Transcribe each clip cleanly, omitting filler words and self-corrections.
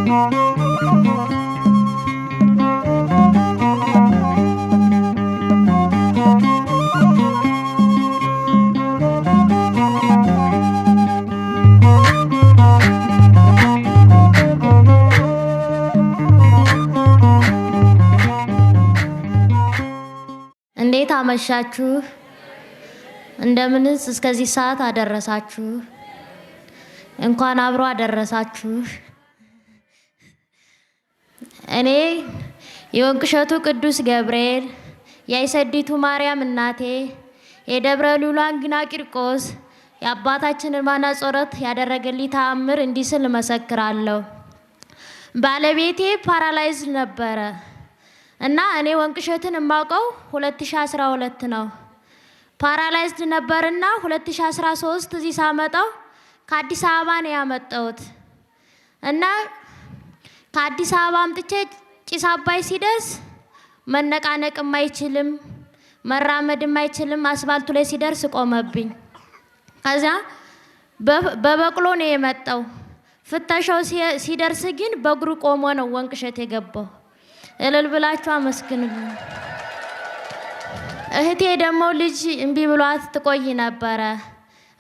እንዴት አመሻችሁ? እንደምንስ እስከዚህ ሰዓት አደረሳችሁ? እንኳን አብሮ አደረሳችሁ። እኔ የወንቅሸቱ ቅዱስ ገብርኤል የአይሰዲቱ ማርያም እናቴ የደብረ ሉላን ግና ቂርቆስ የአባታችን እርማና ጸሎት ያደረገልኝ ተአምር እንዲህ ስል እመሰክራለሁ። ባለቤቴ ፓራላይዝ ነበረ እና እኔ ወንቅሸትን የማውቀው 2012 ነው። ፓራላይዝድ ነበርና 2013 እዚህ ሳመጣው ከአዲስ አበባ ነው ያመጣሁት እና ከአዲስ አበባ አምጥቼ ጭስ አባይ ሲደርስ መነቃነቅም አይችልም መራመድም አይችልም። አስፋልቱ ላይ ሲደርስ ቆመብኝ። ከዛ በበቅሎ ነው የመጣው። ፍተሻው ሲደርስ ግን በእግሩ ቆሞ ነው ወንቅሸት የገባው። እልል ብላችሁ አመስግኑልኝ። እህቴ ደግሞ ልጅ እምቢ ብሏት ትቆይ ነበረ።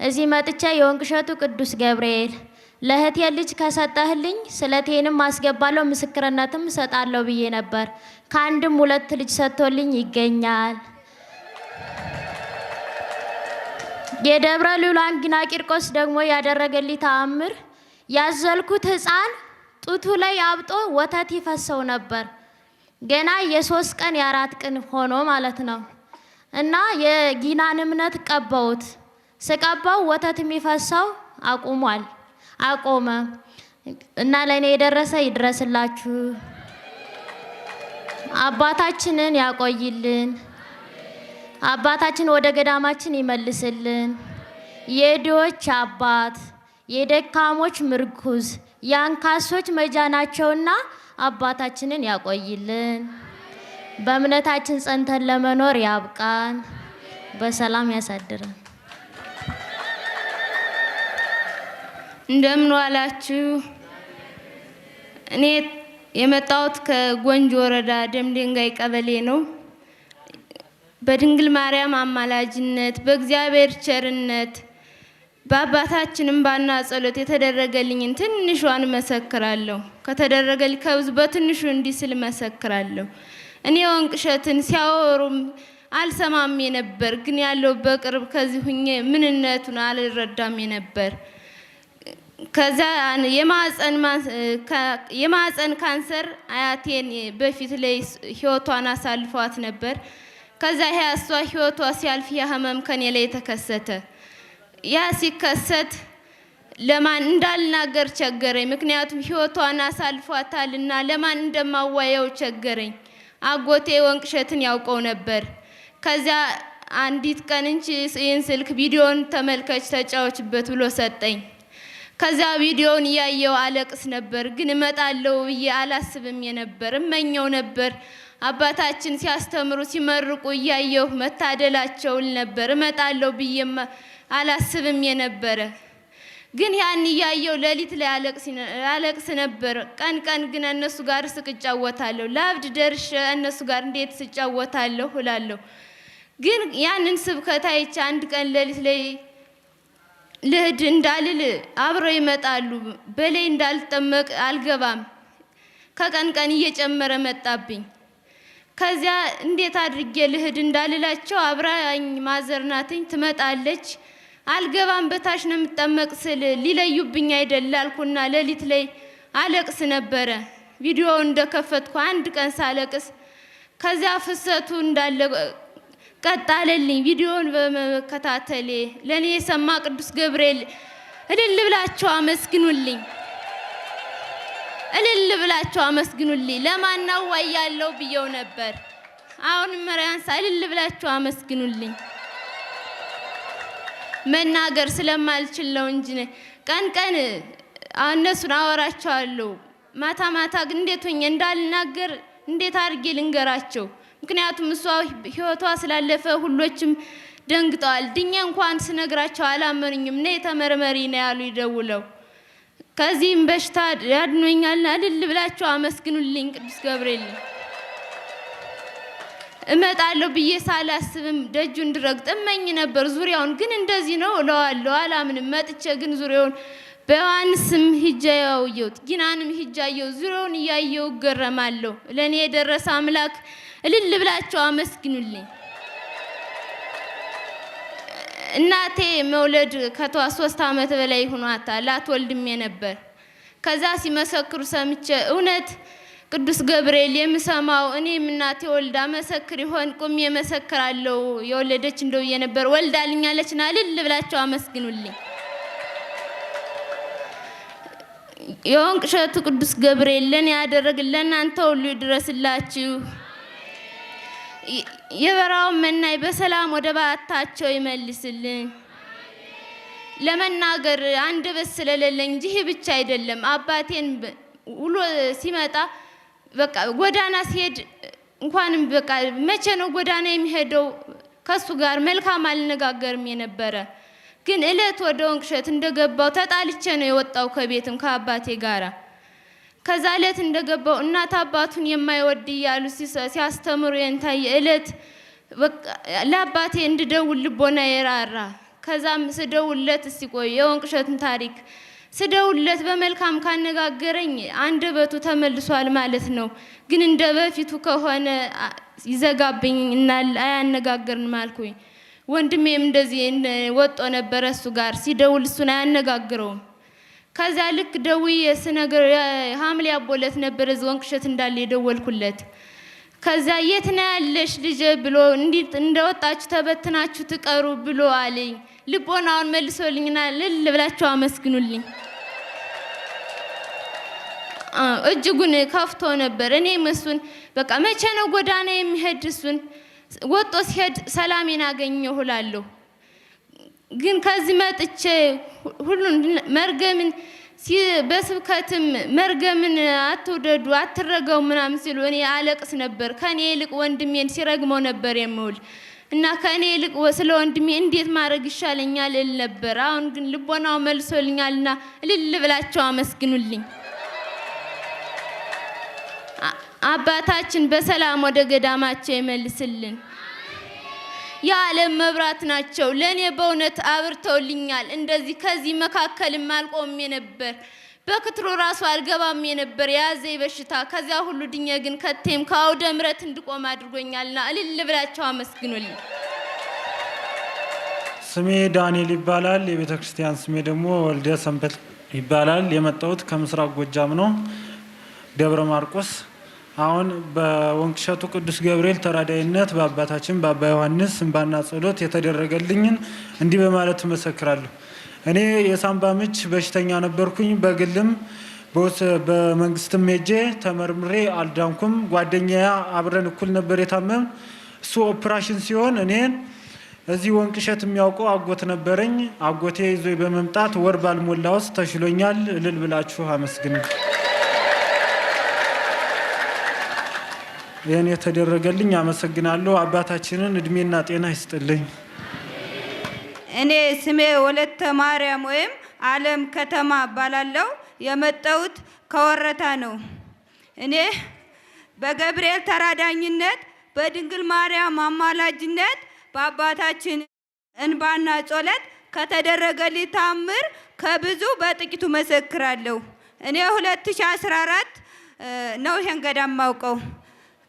እዚህ መጥቼ የወንቅሸቱ ቅዱስ ገብርኤል ለእህቴ ልጅ ከሰጠህልኝ ስለቴንም አስገባለሁ ምስክርነትም እሰጣለሁ ብዬ ነበር። ከአንድም 2 ልጅ ሰጥቶልኝ ይገኛል። የደብረ ሉላን ግና ቂርቆስ ደግሞ ያደረገልኝ ተአምር ያዘልኩት ሕፃን ጡቱ ላይ አብጦ ወተት ይፈሰው ነበር። ገና የ3 ቀን የ4 ቀን ሆኖ ማለት ነው እና የጊናን እምነት ቀባውት። ስቀባው ወተት የሚፈሰው አቆመ እና ለኔ የደረሰ ይድረስላችሁ። አባታችንን ያቆይልን። አባታችን ወደ ገዳማችን ይመልስልን። የድሆች አባት የደካሞች ምርኩዝ የአንካሶች መጃናቸውና አባታችንን ያቆይልን። በእምነታችን ጸንተን ለመኖር ያብቃን። በሰላም ያሳድረን። እንደምን ዋላችሁ? እኔ የመጣሁት ከጎንጆ ወረዳ ደምደንጋይ ቀበሌ ነው። በድንግል ማርያም አማላጅነት በእግዚአብሔር ቸርነት በአባታችንም ባና ጸሎት የተደረገልኝን ትንሿን መሰክራለሁ። ከተደረገልኝ ከብዙ በትንሹ እንዲህ ስል መሰክራለሁ። እኔ ወንቅሸትን ሲያወሩም አልሰማም ነበር፣ ግን ያለው በቅርብ ከዚህ ሁኜ ምንነቱን አልረዳም ነበር። ከዛ የማህፀን ካንሰር አያቴን በፊት ላይ ህይወቷን አሳልፏት ነበር። ከዛ እሷ ህይወቷ ሲያልፍ የህመም ከኔ ላይ ተከሰተ። ያ ሲከሰት ለማን እንዳልናገር ቸገረኝ። ምክንያቱም ህይወቷን አሳልፏታልና ለማን እንደማዋየው ቸገረኝ። አጎቴ ወንቅሸትን ያውቀው ነበር። ከዛ አንዲት ቀን እንጂ ይህን ስልክ ቪዲዮን ተመልከች ተጫወችበት ብሎ ሰጠኝ። ከዛ ቪዲዮን ያየው አለቅስ ነበር። ግን እመጣለሁ ብዬ አላስብም ነበር፣ እመኘው ነበር። አባታችን ሲያስተምሩ ሲመርቁ ያየው መታደላቸውን ነበር። እመጣለሁ ብዬ አላስብም ነበር። ግን ያን ያየው ሌሊት ላይ አለቅስ ነበር። ቀን ግን እነሱ ጋር ስጫወታለሁ። ላብድ ደርሼ እነሱ ጋር እንዴት ስጫወታለሁ እላለሁ። ግን ያንን ስብከት አይቼ አንድ ቀን ሌሊት ላይ ልሂድ እንዳልል አብረው ይመጣሉ። በላይ እንዳልጠመቅ አልገባም። ከቀን እየጨመረ መጣብኝ። ከዚያ እንዴት አድርጌ ልሂድ እንዳልላቸው አብራኝ ማዘርናትኝ ትመጣለች። አልገባም በታች ነው የምጠመቅ ስል ሊለዩብኝ አይደል አልኩና ሌሊት ላይ አለቅስ ነበረ። ቪዲዮ እንደከፈትኩ አንድ ቀን ሳለቅስ ከዚያ ፍሰቱ እንዳለ ቀጣለልኝ። ቪዲዮን በመከታተሌ ለኔ የሰማ ቅዱስ ገብርኤል እልል ብላችሁ አመስግኑልኝ፣ እልል ብላችሁ አመስግኑልኝ። ለማናው ያለው ብየው ነበር። አሁን መሪያንስ እልል ብላችሁ አመስግኑልኝ። መናገር ስለማልችል ነው እንጂ ቀን እነሱን አወራቸዋለሁ። ማታ ግን እንዴት ሆኜ እንዳልናገር እንዴት አድርጌ ልንገራቸው? ምክንያቱም እሷ ህይወቷ ስላለፈ ሁሎችም ደንግጠዋል። ድኛ እንኳን ስነግራቸው አላመኑኝም። ነይ ተመርመሪ ነው ያሉ ይደውለው። ከዚህም በሽታ ያድኖኛልና እልል ብላችሁ አመስግኑልኝ ቅዱስ ገብርኤል። እመጣለሁ ብዬ ሳላስብም ደጁን እንድረግጥ እመኝ ነበር ዙሪያውን። ግን እንደዚህ ነው እለዋለሁ አላምንም። መጥቼ ግን ዙሪያውን በዮሐንስም ሂጄ ያየሁት ጊናንም ሂጄ ያየሁት ዙሪያውን እያየሁ እገረማለሁ። ለእኔ የደረሰ አምላክ እልል ብላችሁ አመስግኑልኝ። እናቴ መውለድ ከተዋ 3 ዓመት በላይ ሆኗታል። አትወልድም ነበር። ከዛ ሲመሰክሩ ሰምቼ እውነት ቅዱስ ገብርኤል የምሰማው እኔም እናቴ ወልዳ መሰክር ይሆን ቁሜ መሰክራለሁ የወለደች እንደው የነበር ወልዳልኛለችና እልል ብላችሁ አመስግኑልኝ። የወንቅ እሸቱ ቅዱስ ገብርኤል ለኔ ያደረግልን ለእናንተ ሁሉ ይድረስላችሁ። የበራውን መናይ በሰላም ወደ ባታቸው ይመልስልን። ለመናገር አንደበት ስለሌለኝ እንጂ ይህ ብቻ አይደለም። አባቴን ውሎ ሲመጣ በቃ ጎዳና ሲሄድ እንኳንም በቃ መቼ ነው ጎዳና የሚሄደው ከሱ ጋር መልካም አልነጋገርም የነበረ። ግን እለት ወደ ወንቅ እሸት እንደገባው ተጣልቼ ነው የወጣው ከቤትም ከአባቴ ጋራ። ከዛ እለት እንደገባው እናት አባቱን የማይወድ እያሉ ሲያስተምሩ የንታይ እለት ለአባቴ እንድደውል ልቦና የራራ። ከዛም ስደውለት እስቲ ቆይ የወንቅ እሸትን ታሪክ ስደውለት በመልካም ካነጋገረኝ አንደበቱ ተመልሷል ማለት ነው። ግን እንደ በፊቱ ከሆነ ይዘጋብኝ እና አያነጋግርንም አልኩኝ። ወንድሜም እንደዚህ ወጦ ነበር እሱ ጋር ሲደውል እሱን አያነጋግረውም። ከዛ ልክ ደውዬ ስነግር ሐምሌ አቦለት ነበር እዚህ ወንቅ እሸት እንዳለ የደወልኩለት። ከዛ የት ነው ያለሽ ልጄ ብሎ እንዴት እንደወጣችሁ ተበትናችሁ ትቀሩ ብሎ አለኝ። ልቦናውን መልሶልኝና እልል ብላችሁ አመስግኑልኝ። እጅጉን ከፍቶ ነበር። እኔም እሱን በቃ መቼ ነው ጎዳና የሚሄድ እሱን ወጦ ሲሄድ ሰላሜን አገኘሁ እላለሁ። ግን ከዚህ መጥቼ ሁሉን መርገምን በስብከትም መርገምን አትውደዱ አትረገው ምናምን ሲሉ እኔ አለቅስ ነበር። ከኔ ይልቅ ወንድሜን ሲረግመው ነበር የምውል እና ከኔ ይልቅ ስለ ወንድሜ እንዴት ማድረግ ይሻለኛል እል ነበር። አሁን ግን ልቦናው መልሶልኛልና እልል ብላችሁ አመስግኑልኝ። አባታችን በሰላም ወደ ገዳማቸው ይመልስልን። የዓለም መብራት ናቸው። ለኔ በእውነት አብርተውልኛል። እንደዚህ ከዚህ መካከልም አልቆሜ ነበር። በክትሮ ራሱ አልገባም ነበር የያዘኝ በሽታ። ከዚያ ሁሉ ድኜ ግን ከቴም ከአውደ ምሕረት እንድቆም አድርጎኛልና እልል ብላችሁ አመስግኑልኝ። ስሜ ዳንኤል ይባላል። የቤተ ክርስቲያን ስሜ ደግሞ ወልደ ሰንበት ይባላል። የመጣሁት ከምስራቅ ጎጃም ነው፣ ደብረ ማርቆስ። አሁን በወንቅ እሸቱ ቅዱስ ገብርኤል ተራዳይነት በአባታችን በአባ ዮሐንስ እንባና ጸሎት የተደረገልኝን እንዲህ በማለት እመሰክራለሁ። እኔ የሳምባ ምች በሽተኛ ነበርኩኝ። በግልም በመንግስትም ሄጄ ተመርምሬ አልዳንኩም። ጓደኛዬ አብረን እኩል ነበር የታመም። እሱ ኦፕራሽን ሲሆን እኔን እዚህ ወንቅ እሸት የሚያውቀው አጎት ነበረኝ። አጎቴ ይዞ በመምጣት ወር ባልሞላ ውስጥ ተሽሎኛል። እልል ብላችሁ አመስግኑ። ይህን የተደረገልኝ አመሰግናለሁ። አባታችንን እድሜና ጤና ይስጥልኝ። እኔ ስሜ ወለተ ማርያም ወይም ዓለም ከተማ እባላለሁ። የመጣሁት ከወረታ ነው። እኔ በገብርኤል ተራዳኝነት በድንግል ማርያም አማላጅነት በአባታችን እንባና ጸሎት ከተደረገልኝ ታምር ከብዙ በጥቂቱ መሰክራለሁ። እኔ 2014 ነው ይሄን ገዳም ማውቀው።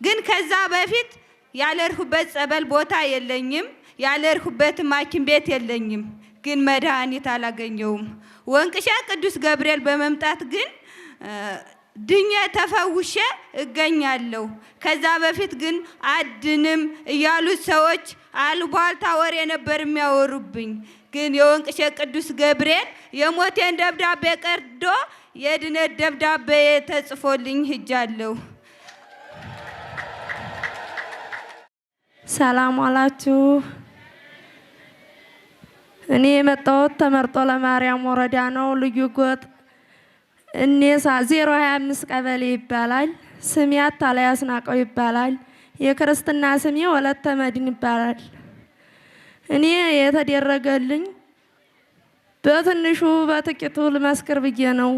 ግን ከዛ በፊት ያለርሁበት ጸበል ቦታ የለኝም፣ ያለርሁበት ሐኪም ቤት የለኝም። ግን መድኃኒት አላገኘውም። ወንቅ እሸት ቅዱስ ገብርኤል በመምጣት ግን ድኜ ተፈውሼ እገኛለሁ። ከዛ በፊት ግን አድንም እያሉት ሰዎች አሉባልታ ወሬ ነበር የሚያወሩብኝ። ግን የወንቅ እሸት ቅዱስ ገብርኤል የሞቴን ደብዳቤ ቀርዶ የድነት ደብዳቤ ተጽፎልኝ ሂጃለሁ። ሰላም አላችሁ። እኔ የመጣሁት ተመርጦ ለማርያም ወረዳ ነው። ልዩ ጎጥ እኔሳ 025 ቀበሌ ይባላል። ስሜ አታላይ አስናቀው ይባላል። የክርስትና ስሜ ወለተ መድን ይባላል። እኔ የተደረገልኝ በትንሹ በጥቂቱ ልመስክር ብዬ ነው።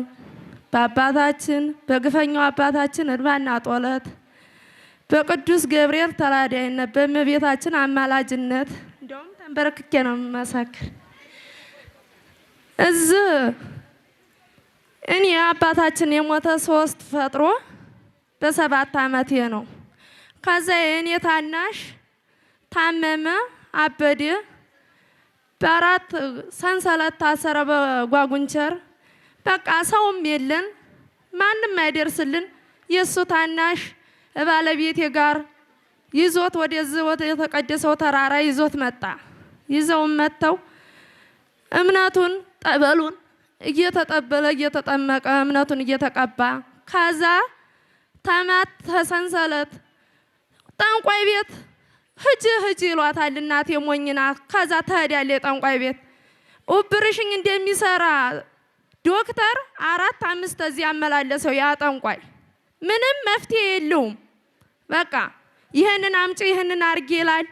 በአባታችን በግፈኛው አባታችን እንባና ጦለት በቅዱስ ገብርኤል ተራዳይነት በእመቤታችን አማላጅነት እንደውም ተንበርክኬ ነው የምመሰክር። እዚህ እኔ አባታችን የሞተ 3 ፈጥሮ በ7 ዓመቴ ነው። ከዛ የእኔ ታናሽ ታመመ፣ አበደ፣ በ4 ሰንሰለት ታሰረ በጓጉንቸር። በቃ ሰውም የለን ማንም አይደርስልን። የእሱ ታናሽ ባለቤቴ ጋር ይዞት ወደዚህ ወደ የተቀደሰው ተራራ ይዞት መጣ። ይዘውም መጥተው እምነቱን ጠበሉን እየተጠበለ እየተጠመቀ እምነቱን እየተቀባ ከዛ ተማት ተሰንሰለት ጠንቋይ ቤት ሂጂ ይሏታል። እናቴ ሞኝና ከዛ ትሄዳለች ጠንቋይ ቤት። ኦፕሬሽን እንደሚሰራ ዶክተር 4-5 እዚህ ያመላለሰው ያ ጠንቋይ ምንም መፍትሄ የለውም። በቃ ይሄንን አምጪ ይሄንን አርጊ ይላል።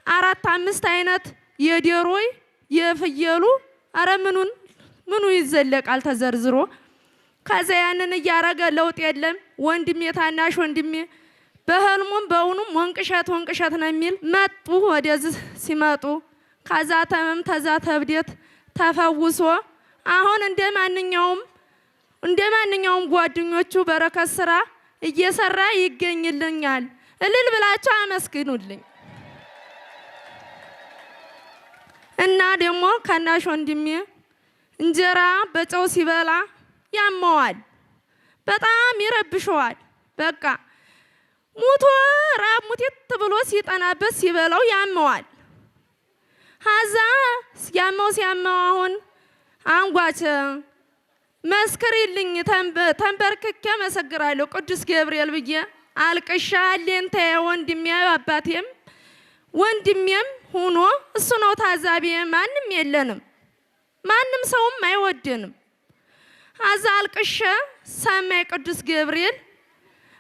4-5 አይነት የዶሮይ የፍየሉ አረ ምኑ ይዘለቃል ተዘርዝሮ። ከዛ ያንን እያረገ ለውጥ የለም። ወንድሜ ታናሽ ወንድሜ በህልሙም በእውኑም ወንቅሸት ነው የሚል መጡ። ወደዚህ ሲመጡ ከዛ ተመም ተዛ ተብዴት ተፈውሶ አሁን እንደ ማንኛውም ጓደኞቹ በረከት ስራ እየሰራ ይገኝልኛል። እልል ብላችሁ አመስግኑልኝ። እና ደግሞ ከናሽ ወንድሜ እንጀራ በጨው ሲበላ ያመዋል፣ በጣም ይረብሸዋል። በቃ ሙቶ ራብ ሙቴት ብሎ ሲጠናበት ሲበላው ያመዋል። ሀዛ ሲያመው አሁን አንጓቸ መስክሪልኝ ተንበርክኬ መሰግራለሁ ቅዱስ ገብርኤል ብዬ አልቅሻ አለንተ ወንድሜ አባቴም ወንድሜም ሆኖ እሱ ነው ታዛቢ። ማንም የለንም፣ ማንም ሰውም አይወደንም። ሀዛ አልቅሻ ሰማይ ቅዱስ ገብርኤል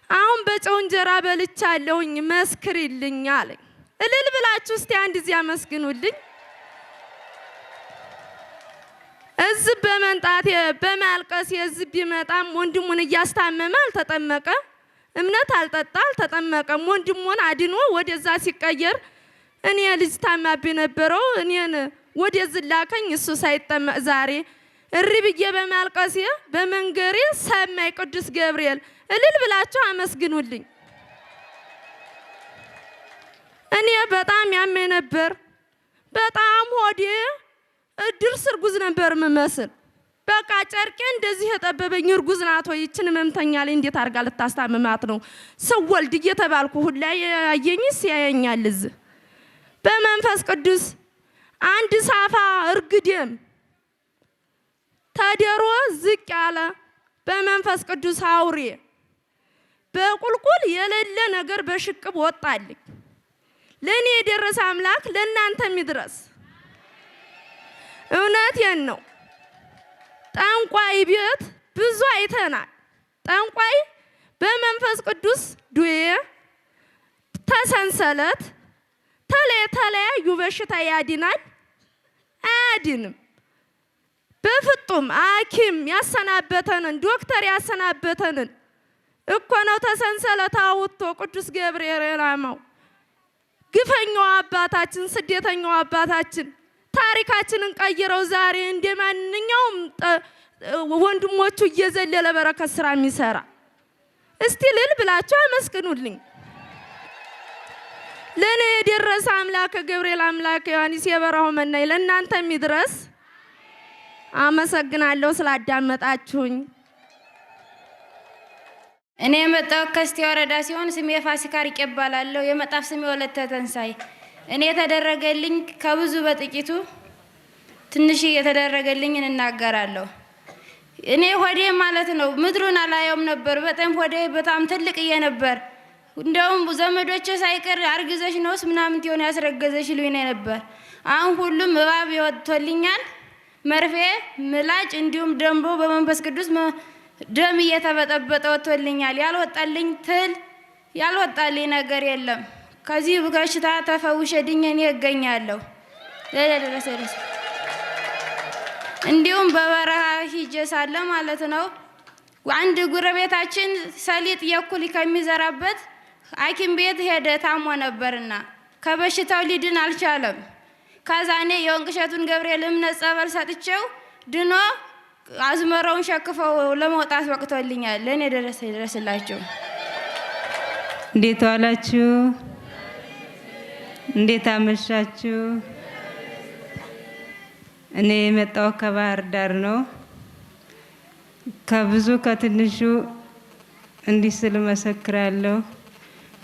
አሁን በጨው እንጀራ በልቻለሁኝ መስክሪልኝ አለኝ። እልል ብላችሁ እስቲ አንድ ጊዜ አመስግኑልኝ። እዚህ በመንጣት በማልቀስ የዚህ ቢመጣም ወንድሙን እያስታመመ አልተጠመቀ፣ እምነት አልጠጣ አልተጠመቀም። ወንድሙን አድኖ ወደዛ ሲቀየር እኔ ልጅ ታማቢ ነበረው እኔን ወደዚህ ላከኝ። እሱ ሳይጠመቅ ዛሬ እሪ ብዬ በማልቀስ በመንገሬ ሰማይ ቅዱስ ገብርኤል። እልል ብላችሁ አመስግኑልኝ። እኔ በጣም ያመኝ ነበር። በጣም ሆዴ እድርስ እርጉዝ ነበር የምመስል። በቃ ጨርቄ እንደዚህ የጠበበኝ እርጉዝ ናት ወይ ይችን መምተኛ ላይ እንዴት አድርጋ ልታስታምማት ነው? ስወልድ እየተባልኩ ሁላ ያየኝስ ያየኛል። እዚህ በመንፈስ ቅዱስ አንድ ሳፋ እርግዴም ተደሮ ዝቅ ያለ በመንፈስ ቅዱስ አውሬ በቁልቁል የሌለ ነገር በሽቅብ ወጣልኝ። ለኔ የደረሰ አምላክ ለእናንተም ይድረስ። እውነቴን ነው። ጠንቋይ ቤት ብዙ አይተናል። ጠንቋይ በመንፈስ ቅዱስ ዱዬ ተሰንሰለት ተለያዩ በሽታ ያድናል? አያድንም። በፍጡም ሐኪም ያሰናበተንን ዶክተር ያሰናበተንን እኮ ነው ተሰንሰለት አውጥቶ ቅዱስ ገብርኤል የላመው። ግፈኛው አባታችን ስደተኛው አባታችን ታሪካችንን ቀይረው ዛሬ እንደ ማንኛውም ወንድሞቹ እየዘለለ በረከት ስራ የሚሰራ። እስቲ ልል ብላችሁ አመስግኑልኝ። ለኔ የደረሰ አምላክ ገብርኤል አምላክ ዮሐንስ የበረሃው መናይ ለእናንተም ይድረስ። አመሰግናለሁ ስላዳመጣችሁኝ። እኔ የመጣው ከስቴ ወረዳ ሲሆን ስሜ ፋሲካ ሪቄ እባላለሁ። የመጣፍ ስሜ ወለተ ተንሳይ። እኔ የተደረገልኝ ከብዙ በጥቂቱ ትንሽ የተደረገልኝ እናገራለሁ። እኔ ሆዴ ማለት ነው ምድሩን አላየውም ነበር። በጣም ሆዴ በጣም ትልቅዬ ነበር። እንደውም ዘመዶቼ ሳይቀር አርግዘሽ ነውስ ምናምን ትሆን ያስረገዘሽ ልኝ ነበር። አሁን ሁሉም እባብ ይወጥቶልኛል፣ መርፌ ምላጭ፣ እንዲሁም ደምቦ በመንፈስ ቅዱስ ደም እየተበጠበጠ ወጥቶልኛል። ያልወጣልኝ ትል ያልወጣልኝ ነገር የለም። ከዚህ በሽታ ተፈውሼ ድኜ እኔ እገኛለሁ። ለደረሰ እንዲሁም በበረሃ ሂጄ ሳለ ማለት ነው አንድ ጉረቤታችን ሰሊጥ የኩል ከሚዘራበት ሐኪም ቤት ሄደ ታሞ ነበርና ከበሽታው ሊድን አልቻለም። ከዛ እኔ የወንቅሸቱን ገብርኤል እምነት ጸበል ሰጥቼው ድኖ አዝመራውን ሸክፈው ለመውጣት ወቅቶልኛል። ለእኔ ድረስላችሁ። እንዴት ዋላችሁ? እንዴት አመሻችሁ? እኔ የመጣው ከባህር ዳር ነው። ከብዙ ከትንሹ እንዲህ ስል መሰክራለሁ።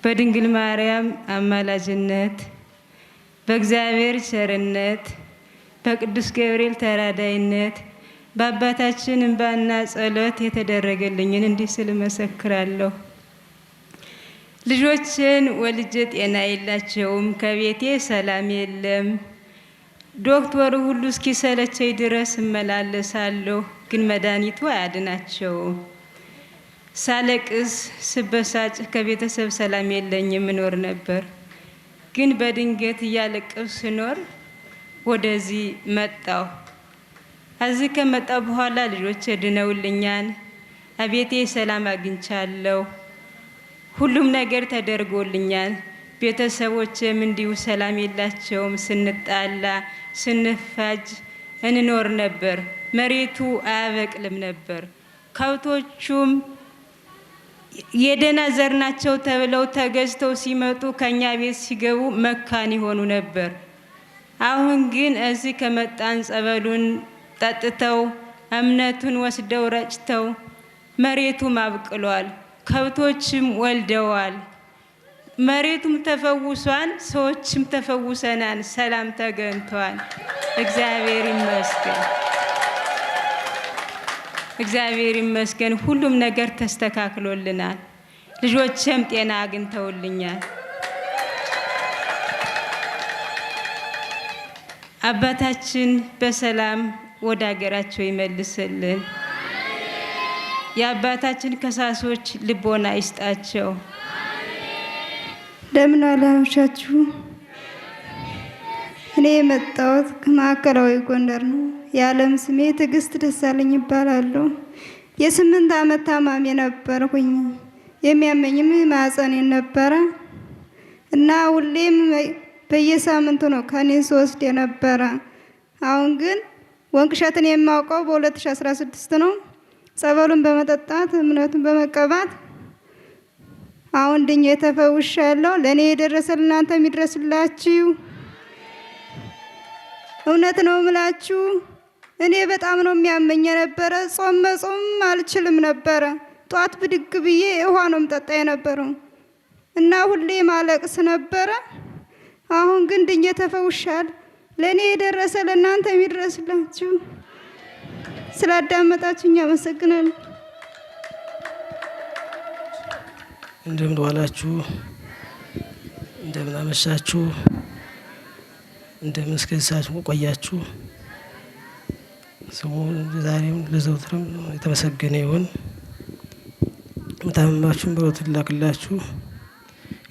በድንግል ማርያም አማላጅነት፣ በእግዚአብሔር ቸርነት፣ በቅዱስ ገብርኤል ተራዳይነት፣ በአባታችን እንባና ጸሎት የተደረገልኝን እንዲህ ስል መሰክራለሁ። ልጆችን ወልጄ ጤና የላቸውም፣ ከቤቴ ሰላም የለም። ዶክተሩ ሁሉ እስኪሰለቸኝ ድረስ እመላለሳለሁ፣ ግን መድኃኒቱ አያድናቸውም። ሳለቅስ ስበሳጭ ከቤተሰብ ሰላም የለኝም እኖር ነበር። ግን በድንገት እያለቀስኩ ስኖር ወደዚህ መጣሁ። እዚህ ከመጣሁ በኋላ ልጆቼ ድነውልኛል፣ አቤቴ ሰላም አግኝቻለሁ። ሁሉም ነገር ተደርጎልኛል። ቤተሰቦቼም እንዲሁ ሰላም የላቸውም። ስንጣላ ስንፋጅ እንኖር ነበር። መሬቱ አያበቅልም ነበር። ከብቶቹም የደህና ዘር ናቸው ተብለው ተገዝተው ሲመጡ ከኛ ቤት ሲገቡ መካን ይሆኑ ነበር። አሁን ግን እዚህ ከመጣን ጸበሉን ጠጥተው እምነቱን ወስደው ረጭተው መሬቱም አብቅሏል። ከብቶችም ወልደዋል። መሬቱም ተፈውሷል። ሰዎችም ተፈውሰናል። ሰላም ተገኝቷል። እግዚአብሔር ይመስገን። እግዚአብሔር ይመስገን። ሁሉም ነገር ተስተካክሎልናል። ልጆችም ጤና አግኝተውልኛል። አባታችን በሰላም ወደ ሀገራቸው ይመልስልን። የአባታችን ከሳሾች ልቦና ይስጣቸው። እንደምን አላመሻችሁ? እኔ የመጣሁት ከማዕከላዊ ጎንደር ነው። የዓለም ስሜ ትዕግስት ደሳለኝ ይባላለሁ። የ8 ዓመት ታማሚ ነበርኩኝ። የሚያመኝም ማህፀኔን ነበረ እና ሁሌም በየሳምንቱ ነው ከኔ ስወስድ የነበረ። አሁን ግን ወንቅሸትን የማውቀው በ2016 ነው። ጸበሉን በመጠጣት እምነቱን በመቀባት አሁን ድኜ ተፈውሻለሁ። ለእኔ የደረሰ ለእናንተ የሚድረስላችሁ። እውነት ነው ምላችሁ። እኔ በጣም ነው የሚያመኝ የነበረ። ጾም መጾም አልችልም ነበረ። ጧት ብድግ ብዬ ውሃ ነው የምጠጣ የነበረው እና ሁሌ ማለቅስ ነበረ። አሁን ግን ድኜ ተፈውሻለሁ። ለእኔ የደረሰ ለእናንተ የሚድረስላችሁ። ስላዳመጣችሁኝ አመሰግናለሁ። እንደምን ዋላችሁ? እንደምን አመሻችሁ? እንደምን እስከዚህ ቆያችሁ? ስሙ ዛሬም ለዘውትርም የተመሰገነ ይሁን። የታመማችሁን ብሎት ይላክላችሁ።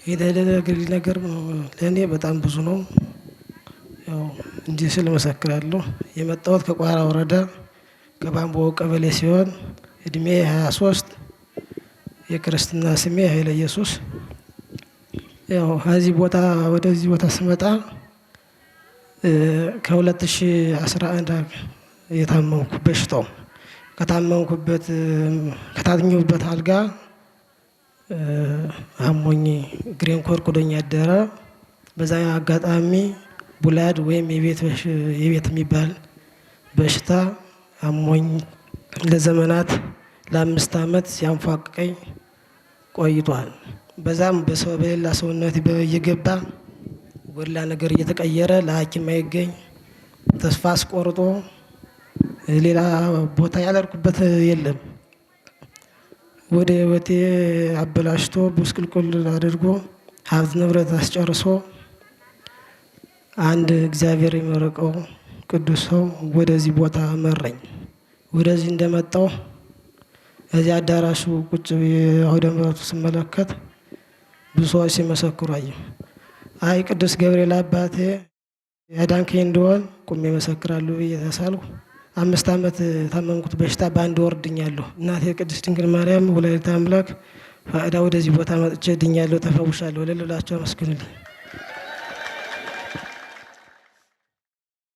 የተደረገልኝ ነገር ለእኔ በጣም ብዙ ነው። ያው እንዲህ ስል መሰክራለሁ። የመጣሁት ከቋራ ወረዳ ከባምቦ ቀበሌ ሲሆን እድሜ 23፣ የክርስትና ስሜ ኃይለ ኢየሱስ። ያው ከዚህ ቦታ ወደዚህ ቦታ ስመጣ ከ2011 የታመምኩ በሽታው ከታኘሁበት አልጋ አሞኝ ግሬን ኮርኩዶኝ ያደረ። በዛ አጋጣሚ ቡላድ ወይም የቤት የሚባል በሽታ አሞኝ ለዘመናት ለ5 ዓመት ሲያንፏቅቀኝ ቆይቷል። በዛም በሌላ ሰውነት እየገባ ወላ ነገር እየተቀየረ ለሐኪም አይገኝ ተስፋ አስቆርጦ ሌላ ቦታ ያለርኩበት የለም። ወደ ህይወቴ አበላሽቶ ብስቅልቁል አድርጎ ሀብት ንብረት አስጨርሶ አንድ እግዚአብሔር የመረቀው ቅዱስ ሰው ወደዚህ ቦታ መረኝ። ወደዚህ እንደመጣው እዚህ አዳራሹ ቁጭ አውደ ምሕረቱ ስመለከት ብዙ ሰዎች ሲመሰክሩ አየሁ። አይ ቅዱስ ገብርኤል አባቴ ያዳንከኝ እንደሆን ቁሜ መሰክራለሁ ብዬ ተሳልኩ። 5 ዓመት ታመምኩት በሽታ በአንድ ወር ድኛለሁ። እናቴ ቅድስት ድንግል ማርያም ወላዲተ አምላክ ፈቅዳ ወደዚህ ቦታ መጥቼ ድኛለሁ፣ ተፈውሻለሁ። ለሌላቸው አመስግኑልኝ።